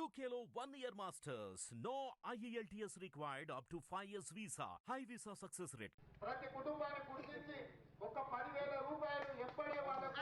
UKLO 1 year masters. No IELTS required up to 5 years visa. High visa success rate. ప్రతి కుటుంబాన్ని గుర్తించి ఒక 10,000 రూపాయలు ఎప్పుడే వాళ్ళకు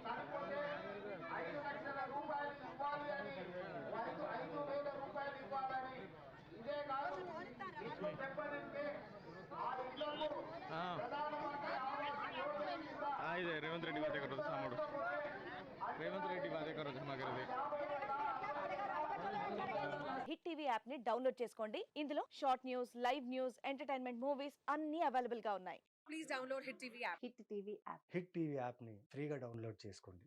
సరిపోతే 5 లక్షల రూపాయలు ఇవ్వాలి అని 5,000 రూపాయలు ఇవ్వాలని ఇదే కాదు ఇల్లు దెబ్బతింటే ఆ ఇళ్లకు ప్రధానమంత్రి ఆవాస్ యోజన కింద ಇದೆ ರೇವಂತ್ ರೆಡ್ಡಿ ಬಾತೆ ಕರೋದು ಸಾಮಾಡು ರೇವಂತ್ రెడ్డి బాతే కరోదు మాకరది హిట్ టీవీ యాప్ ని డౌన్లోడ్ చేసుకోండి. ఇందులో short news, live news, entertainment movies అన్ని అవైలబుల్ గా ఉన్నాయి. Please download Hit TV app. Hit TV app. Hit TV యాప్ని ఫ్రీగా డౌన్లోడ్ చేసుకోండి.